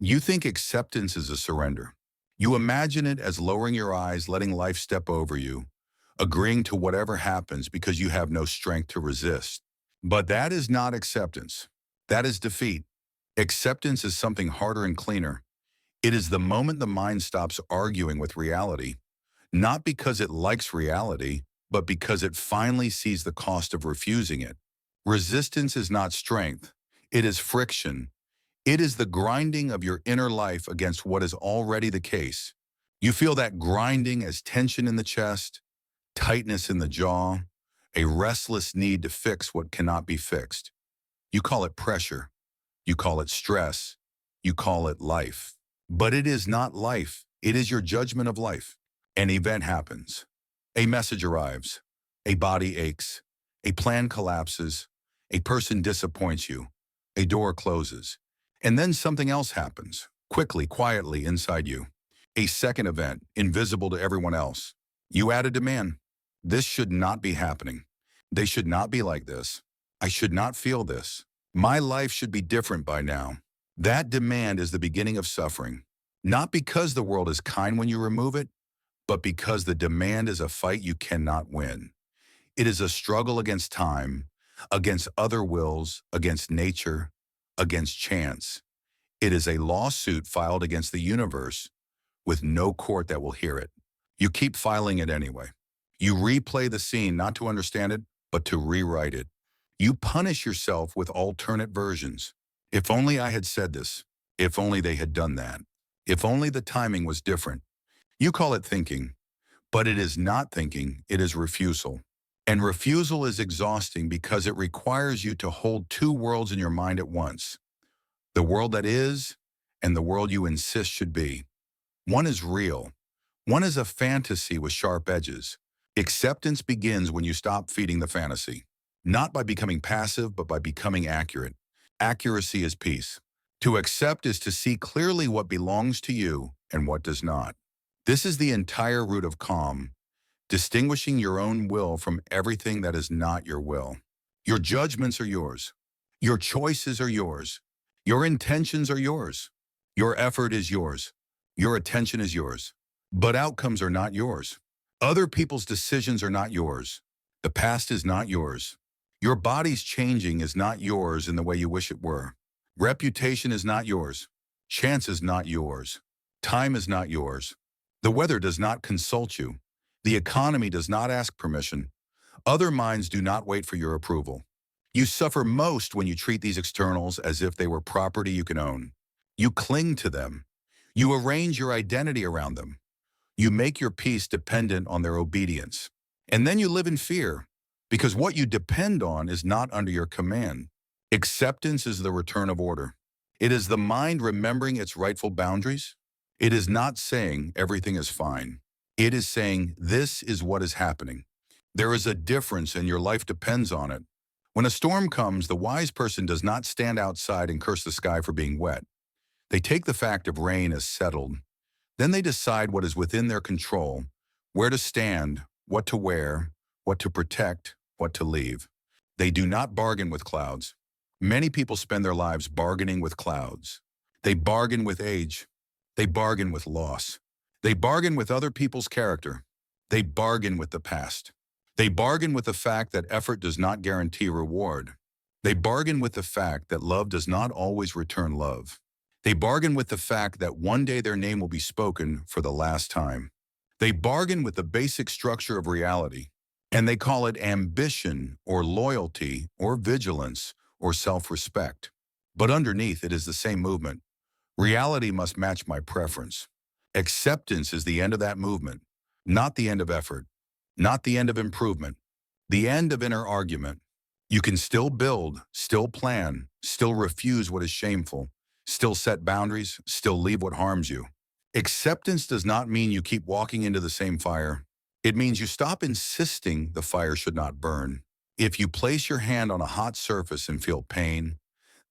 You think acceptance is a surrender. You imagine it as lowering your eyes, letting life step over you, agreeing to whatever happens because you have no strength to resist. But that is not acceptance. That is defeat. Acceptance is something harder and cleaner. It is the moment the mind stops arguing with reality, not because it likes reality, but because it finally sees the cost of refusing it. Resistance is not strength. It is friction. It is the grinding of your inner life against what is already the case. You feel that grinding as tension in the chest, tightness in the jaw, a restless need to fix what cannot be fixed. You call it pressure. You call it stress. You call it life. But it is not life. It is your judgment of life. An event happens. A message arrives. A body aches. A plan collapses. A person disappoints you. A door closes. And then something else happens, quickly, quietly inside you. A second event, invisible to everyone else. You add a demand. This should not be happening. They should not be like this. I should not feel this. My life should be different by now. That demand is the beginning of suffering. Not because the world is kind when you remove it, but because the demand is a fight you cannot win. It is a struggle against time, against other wills, against nature, against chance. It is a lawsuit filed against the universe with no court that will hear it. You keep filing it anyway. You replay the scene not to understand it, but to rewrite it. You punish yourself with alternate versions. If only I had said this. If only they had done that. If only the timing was different. You call it thinking, but it is not thinking, it is refusal. And refusal is exhausting because it requires you to hold two worlds in your mind at once. The world that is and the world you insist should be. One is real. One is a fantasy with sharp edges. Acceptance begins when you stop feeding the fantasy. Not by becoming passive, but by becoming accurate. Accuracy is peace. To accept is to see clearly what belongs to you and what does not. This is the entire root of calm, distinguishing your own will from everything that is not your will. Your judgments are yours. Your choices are yours. Your intentions are yours. Your effort is yours. Your attention is yours. But outcomes are not yours. Other people's decisions are not yours. The past is not yours. Your body's changing is not yours in the way you wish it were. Reputation is not yours. Chance is not yours. Time is not yours. The weather does not consult you. The economy does not ask permission. Other minds do not wait for your approval. You suffer most when you treat these externals as if they were property you can own. You cling to them. You arrange your identity around them. You make your peace dependent on their obedience. And then you live in fear, because what you depend on is not under your command. Acceptance is the return of order. It is the mind remembering its rightful boundaries. It is not saying everything is fine. It is saying this is what is happening. There is a difference and your life depends on it. When a storm comes, the wise person does not stand outside and curse the sky for being wet. They take the fact of rain as settled. Then they decide what is within their control, where to stand, what to wear, what to protect, what to leave. They do not bargain with clouds. Many people spend their lives bargaining with clouds. They bargain with age. They bargain with loss. They bargain with other people's character. They bargain with the past. They bargain with the fact that effort does not guarantee reward. They bargain with the fact that love does not always return love. They bargain with the fact that one day their name will be spoken for the last time. They bargain with the basic structure of reality, and they call it ambition or loyalty or vigilance or self-respect. But underneath it is the same movement. Reality must match my preference. Acceptance is the end of that movement, not the end of effort, not the end of improvement, the end of inner argument. You can still build, still plan, still refuse what is shameful, still set boundaries, still leave what harms you. Acceptance does not mean you keep walking into the same fire. It means you stop insisting the fire should not burn. If you place your hand on a hot surface and feel pain,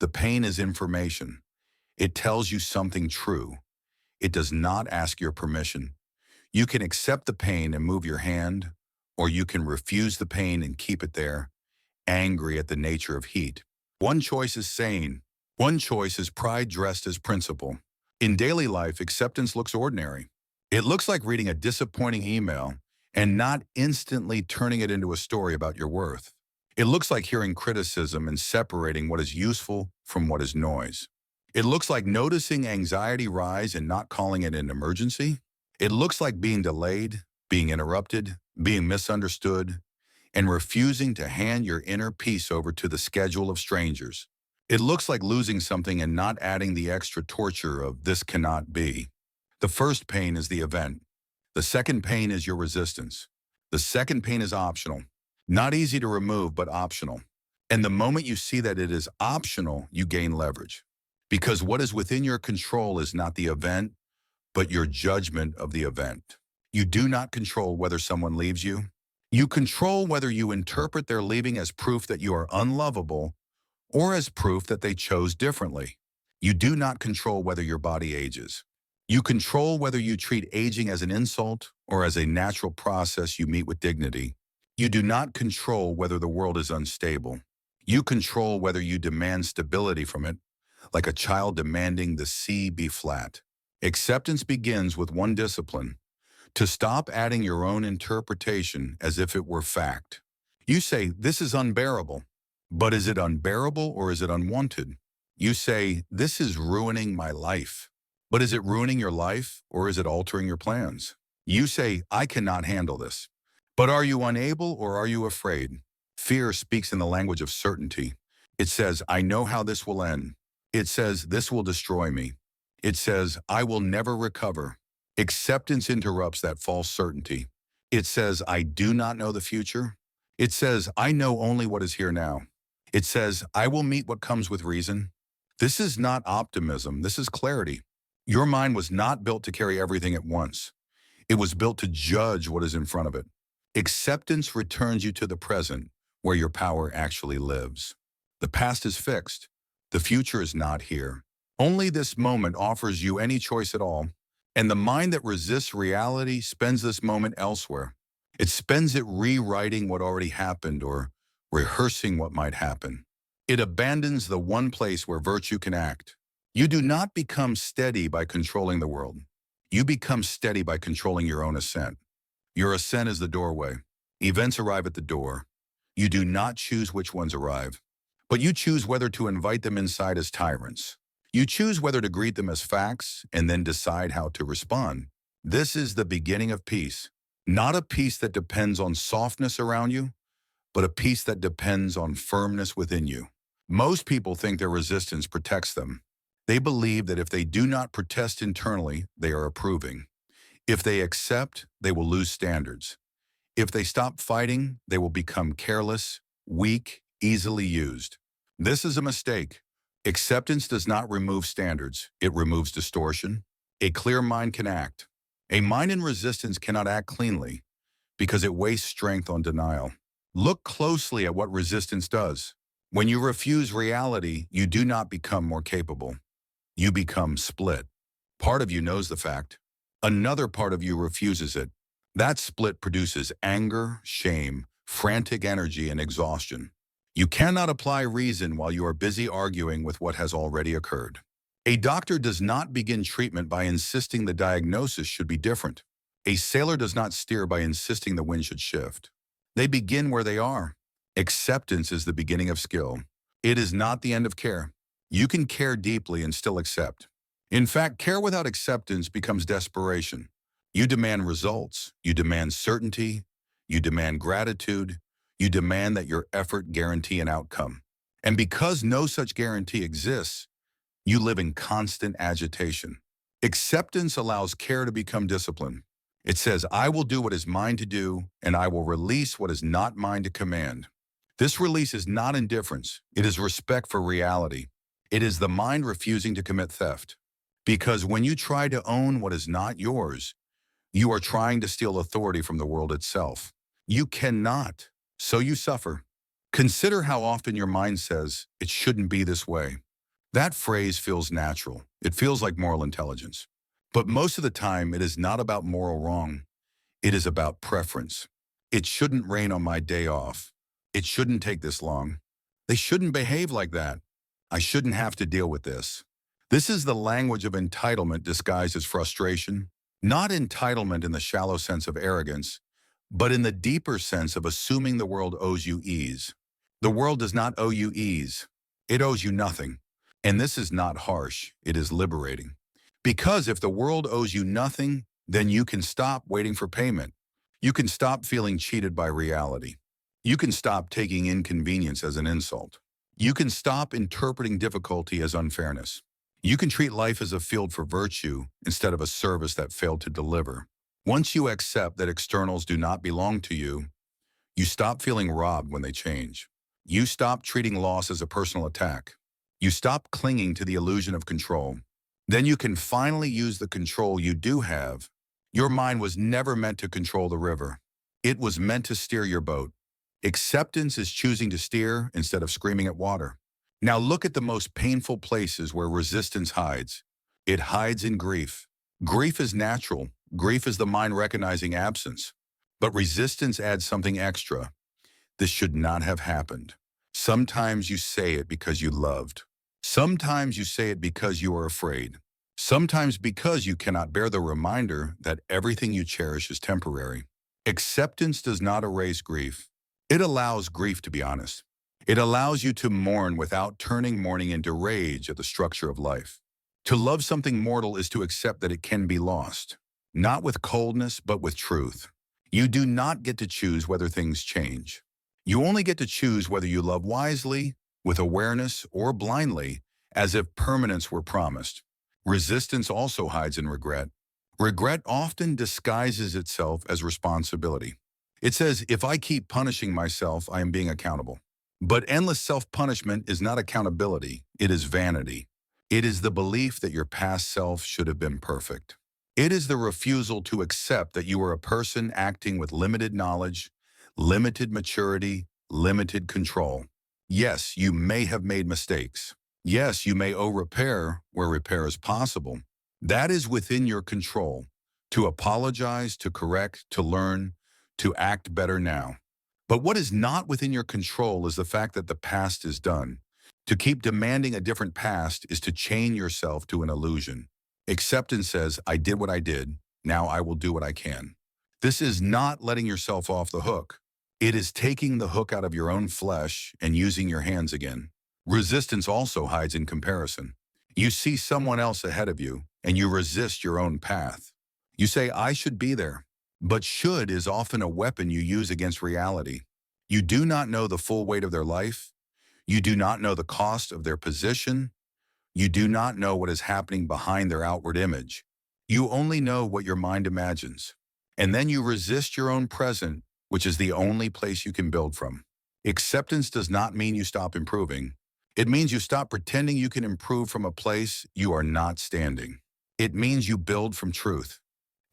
the pain is information. It tells you something true. It does not ask your permission. You can accept the pain and move your hand, or you can refuse the pain and keep it there, angry at the nature of heat. One choice is sane. One choice is pride dressed as principle. In daily life, acceptance looks ordinary. It looks like reading a disappointing email and not instantly turning it into a story about your worth. It looks like hearing criticism and separating what is useful from what is noise. It looks like noticing anxiety rise and not calling it an emergency. It looks like being delayed, being interrupted, being misunderstood, and refusing to hand your inner peace over to the schedule of strangers. It looks like losing something and not adding the extra torture of "this cannot be." The first pain is the event. The second pain is your resistance. The second pain is optional. Not easy to remove, but optional. And the moment you see that it is optional, you gain leverage. Because what is within your control is not the event, but your judgment of the event. You do not control whether someone leaves you. You control whether you interpret their leaving as proof that you are unlovable or as proof that they chose differently. You do not control whether your body ages. You control whether you treat aging as an insult or as a natural process you meet with dignity. You do not control whether the world is unstable. You control whether you demand stability from it, like a child demanding the sea be flat. Acceptance begins with one discipline: to stop adding your own interpretation as if it were fact. You say, "This is unbearable." But is it unbearable or is it unwanted? You say, "This is ruining my life." But is it ruining your life or is it altering your plans? You say, "I cannot handle this." But are you unable or are you afraid? Fear speaks in the language of certainty. It says, "I know how this will end." It says, "This will destroy me." It says, "I will never recover." Acceptance interrupts that false certainty. It says, "I do not know the future." It says, "I know only what is here now." It says, "I will meet what comes with reason." This is not optimism, this is clarity. Your mind was not built to carry everything at once. It was built to judge what is in front of it. Acceptance returns you to the present, where your power actually lives. The past is fixed. The future is not here. Only this moment offers you any choice at all. And the mind that resists reality spends this moment elsewhere. It spends it rewriting what already happened or rehearsing what might happen. It abandons the one place where virtue can act. You do not become steady by controlling the world. You become steady by controlling your own ascent. Your ascent is the doorway. Events arrive at the door. You do not choose which ones arrive, but you choose whether to invite them inside as tyrants. You choose whether to greet them as facts and then decide how to respond. This is the beginning of peace. Not a peace that depends on softness around you, but a peace that depends on firmness within you. Most people think their resistance protects them. They believe that if they do not protest internally, they are approving. If they accept, they will lose standards. If they stop fighting, they will become careless, weak, easily used. This is a mistake. Acceptance does not remove standards. It removes distortion. A clear mind can act. A mind in resistance cannot act cleanly because it wastes strength on denial. Look closely at what resistance does. When you refuse reality, you do not become more capable. You become split. Part of you knows the fact. Another part of you refuses it. That split produces anger, shame, frantic energy, and exhaustion. You cannot apply reason while you are busy arguing with what has already occurred. A doctor does not begin treatment by insisting the diagnosis should be different. A sailor does not steer by insisting the wind should shift. They begin where they are. Acceptance is the beginning of skill. It is not the end of care. You can care deeply and still accept. In fact, care without acceptance becomes desperation. You demand results. You demand certainty. You demand gratitude. You demand that your effort guarantee an outcome. And because no such guarantee exists, you live in constant agitation. Acceptance allows care to become discipline. It says, "I will do what is mine to do, and I will release what is not mine to command." This release is not indifference. It is respect for reality. It is the mind refusing to commit theft. Because when you try to own what is not yours, you are trying to steal authority from the world itself. You cannot, so you suffer. Consider how often your mind says, "It shouldn't be this way." That phrase feels natural. It feels like moral intelligence. But most of the time, it is not about moral wrong. It is about preference. It shouldn't rain on my day off. It shouldn't take this long. They shouldn't behave like that. I shouldn't have to deal with this. This is the language of entitlement disguised as frustration. Not entitlement in the shallow sense of arrogance, but in the deeper sense of assuming the world owes you ease. The world does not owe you ease. It owes you nothing. And this is not harsh, it is liberating. Because if the world owes you nothing, then you can stop waiting for payment. You can stop feeling cheated by reality. You can stop taking inconvenience as an insult. You can stop interpreting difficulty as unfairness. You can treat life as a field for virtue instead of a service that failed to deliver. Once you accept that externals do not belong to you, you stop feeling robbed when they change. You stop treating loss as a personal attack. You stop clinging to the illusion of control. Then you can finally use the control you do have. Your mind was never meant to control the river. It was meant to steer your boat. Acceptance is choosing to steer instead of screaming at water. Now look at the most painful places where resistance hides. It hides in grief. Grief is natural. Grief is the mind recognizing absence. But resistance adds something extra. This should not have happened. Sometimes you say it because you loved. Sometimes you say it because you are afraid. Sometimes because you cannot bear the reminder that everything you cherish is temporary. Acceptance does not erase grief. It allows grief to be honest. It allows you to mourn without turning mourning into rage at the structure of life. To love something mortal is to accept that it can be lost. Not with coldness, but with truth. You do not get to choose whether things change. You only get to choose whether you love wisely, with awareness, or blindly, as if permanence were promised. Resistance also hides in regret. Regret often disguises itself as responsibility. It says, if I keep punishing myself, I am being accountable. But endless self-punishment is not accountability, it is vanity. It is the belief that your past self should have been perfect. It is the refusal to accept that you are a person acting with limited knowledge, limited maturity, limited control. Yes, you may have made mistakes. Yes, you may owe repair where repair is possible. That is within your control. To apologize, to correct, to learn, to act better now. But what is not within your control is the fact that the past is done. To keep demanding a different past is to chain yourself to an illusion. Acceptance says, I did what I did, now I will do what I can. This is not letting yourself off the hook. It is taking the hook out of your own flesh and using your hands again. Resistance also hides in comparison. You see someone else ahead of you, and you resist your own path. You say, I should be there. But should is often a weapon you use against reality. You do not know the full weight of their life. You do not know the cost of their position. You do not know what is happening behind their outward image. You only know what your mind imagines. And then you resist your own present, which is the only place you can build from. Acceptance does not mean you stop improving. It means you stop pretending you can improve from a place you are not standing. It means you build from truth.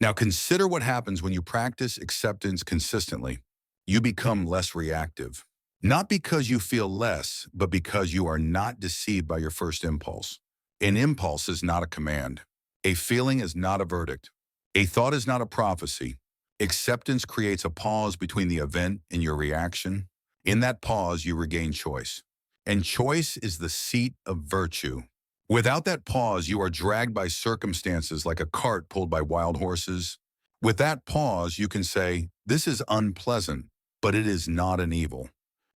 Now consider what happens when you practice acceptance consistently. You become less reactive. Not because you feel less, but because you are not deceived by your first impulse. An impulse is not a command. A feeling is not a verdict. A thought is not a prophecy. Acceptance creates a pause between the event and your reaction. In that pause, you regain choice. And choice is the seat of virtue. Without that pause, you are dragged by circumstances like a cart pulled by wild horses. With that pause, you can say, this is unpleasant, but it is not an evil.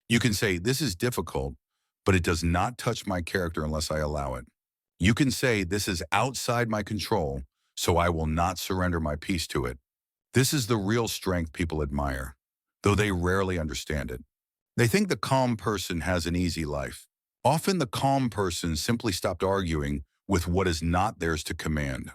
You can say, this is difficult, but it does not touch my character unless I allow it. You can say, this is outside my control, so I will not surrender my peace to it. This is the real strength people admire, though they rarely understand it. They think the calm person has an easy life. Often the calm person simply stopped arguing with what is not theirs to command.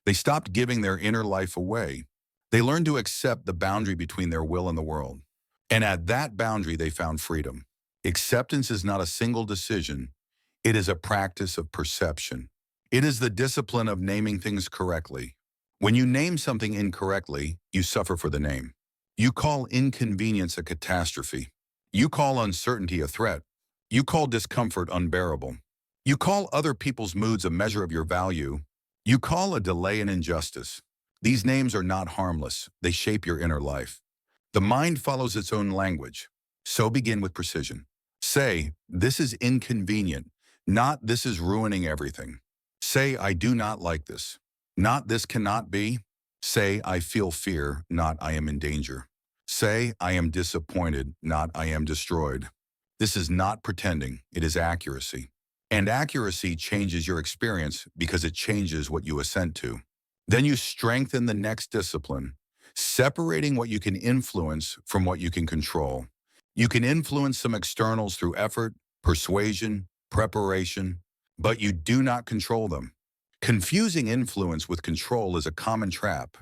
They stopped giving their inner life away. They learned to accept the boundary between their will and the world. And at that boundary, they found freedom. Acceptance is not a single decision. It is a practice of perception. It is the discipline of naming things correctly. When you name something incorrectly, you suffer for the name. You call inconvenience a catastrophe. You call uncertainty a threat. You call discomfort unbearable. You call other people's moods a measure of your value. You call a delay an injustice. These names are not harmless. They shape your inner life. The mind follows its own language. So begin with precision. Say, this is inconvenient, not this is ruining everything. Say, I do not like this. Not this cannot be. Say, I feel fear, not I am in danger. Say, I am disappointed, not I am destroyed. This is not pretending, it is accuracy. And accuracy changes your experience because it changes what you assent to. Then you strengthen the next discipline, separating what you can influence from what you can control. You can influence some externals through effort, persuasion, preparation, but you do not control them. Confusing influence with control is a common trap.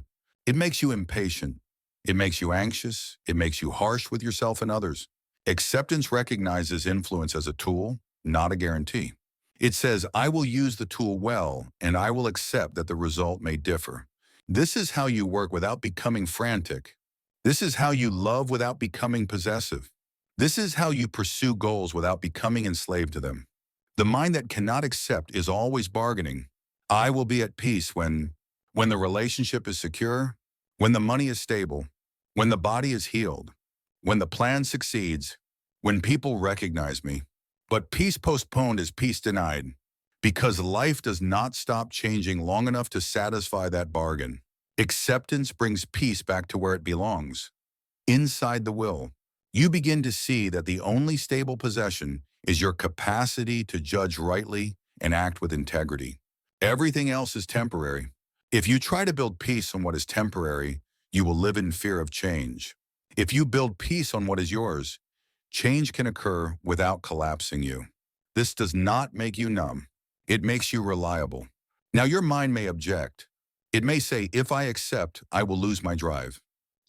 It makes you impatient. It makes you anxious. It makes you harsh with yourself and others. Acceptance recognizes influence as a tool, not a guarantee. It says, I will use the tool well, and I will accept that the result may differ. This is how you work without becoming frantic. This is how you love without becoming possessive. This is how you pursue goals without becoming enslaved to them. The mind that cannot accept is always bargaining. I will be at peace when the relationship is secure, when the money is stable, when the body is healed, when the plan succeeds, when people recognize me. But peace postponed is peace denied, because life does not stop changing long enough to satisfy that bargain. Acceptance brings peace back to where it belongs, inside the will. You begin to see that the only stable possession is your capacity to judge rightly and act with integrity. Everything else is temporary. If you try to build peace on what is temporary, you will live in fear of change. If you build peace on what is yours, change can occur without collapsing you. This does not make you numb. It makes you reliable. Now your mind may object. It may say, if I accept, I will lose my drive.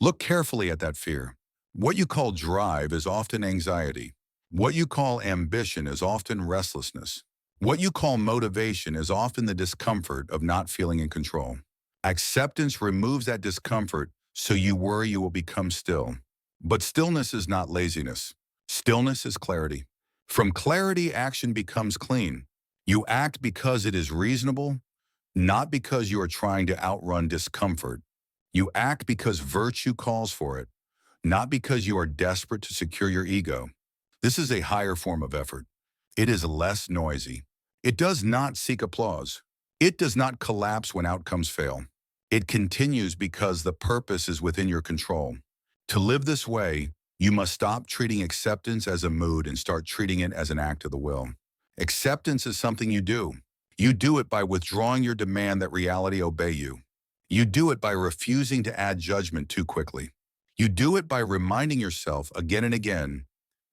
Look carefully at that fear. What you call drive is often anxiety. What you call ambition is often restlessness. What you call motivation is often the discomfort of not feeling in control. Acceptance removes that discomfort so you worry you will become still. But stillness is not laziness. Stillness is clarity. From clarity, action becomes clean. You act because it is reasonable, not because you are trying to outrun discomfort. You act because virtue calls for it, not because you are desperate to secure your ego. This is a higher form of effort. It is less noisy. It does not seek applause. It does not collapse when outcomes fail. It continues because the purpose is within your control. To live this way, you must stop treating acceptance as a mood and start treating it as an act of the will. Acceptance is something you do. You do it by withdrawing your demand that reality obey you. You do it by refusing to add judgment too quickly. You do it by reminding yourself again and again,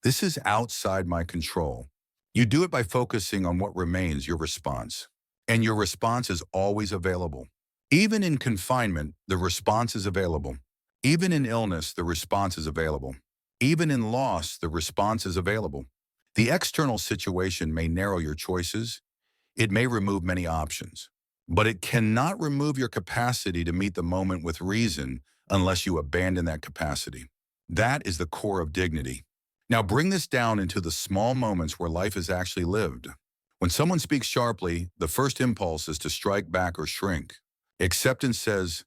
this is outside my control. You do it by focusing on what remains, your response. And your response is always available. Even in confinement, the response is available. Even in illness, the response is available. Even in loss, the response is available. The external situation may narrow your choices. It may remove many options. But it cannot remove your capacity to meet the moment with reason unless you abandon that capacity. That is the core of dignity. Now bring this down into the small moments where life is actually lived. When someone speaks sharply, the first impulse is to strike back or shrink. Acceptance says,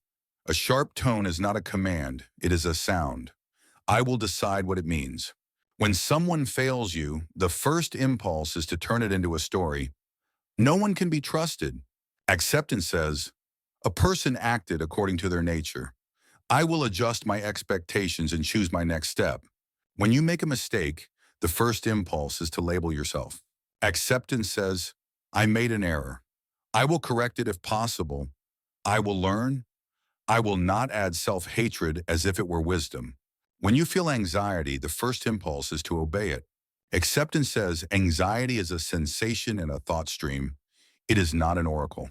a sharp tone is not a command, it is a sound. I will decide what it means. When someone fails you, the first impulse is to turn it into a story. No one can be trusted. Acceptance says, a person acted according to their nature. I will adjust my expectations and choose my next step. When you make a mistake, the first impulse is to label yourself. Acceptance says, I made an error. I will correct it if possible. I will learn. I will not add self-hatred as if it were wisdom. When you feel anxiety, the first impulse is to obey it. Acceptance says anxiety is a sensation and a thought stream. It is not an oracle.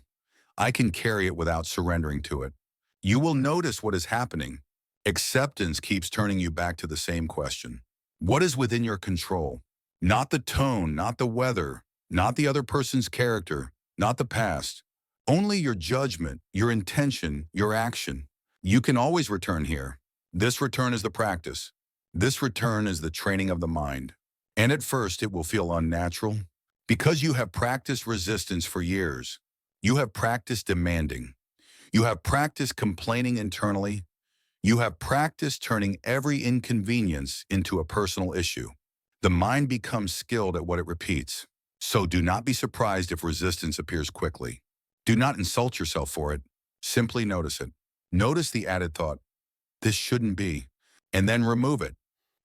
I can carry it without surrendering to it. You will notice what is happening. Acceptance keeps turning you back to the same question. What is within your control? Not the tone, not the weather, not the other person's character, not the past. Only your judgment, your intention, your action. You can always return here. This return is the practice. This return is the training of the mind. And at first it will feel unnatural because you have practiced resistance for years. You have practiced demanding. You have practiced complaining internally. You have practiced turning every inconvenience into a personal issue. The mind becomes skilled at what it repeats. So do not be surprised if resistance appears quickly. Do not insult yourself for it. Simply notice it. Notice the added thought, this shouldn't be, and then remove it.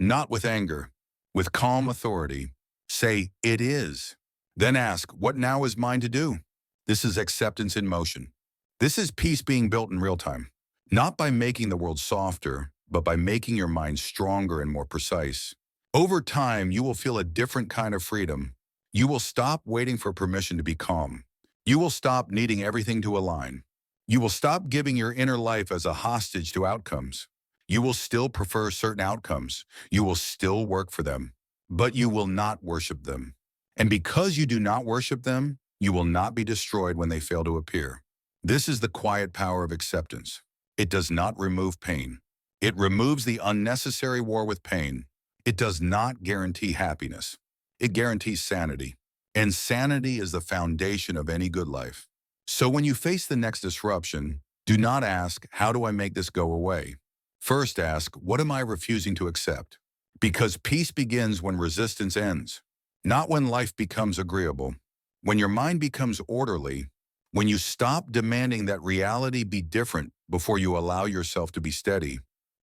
Not with anger, with calm authority. Say, it is. Then ask, what now is mine to do? This is acceptance in motion. This is peace being built in real time. Not by making the world softer, but by making your mind stronger and more precise. Over time, you will feel a different kind of freedom. You will stop waiting for permission to be calm. You will stop needing everything to align. You will stop giving your inner life as a hostage to outcomes. You will still prefer certain outcomes. You will still work for them, but you will not worship them. And because you do not worship them, you will not be destroyed when they fail to appear. This is the quiet power of acceptance. It does not remove pain. It removes the unnecessary war with pain. It does not guarantee happiness. It guarantees sanity. And sanity is the foundation of any good life. So when you face the next disruption, do not ask, how do I make this go away? First ask, what am I refusing to accept? Because peace begins when resistance ends, not when life becomes agreeable. When your mind becomes orderly, when you stop demanding that reality be different before you allow yourself to be steady,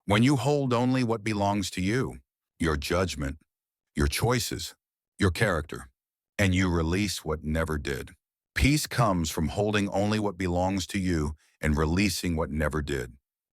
when you hold only what belongs to you, your judgment, your choices, your character, and you release what never did. Peace comes from holding only what belongs to you and releasing what never did.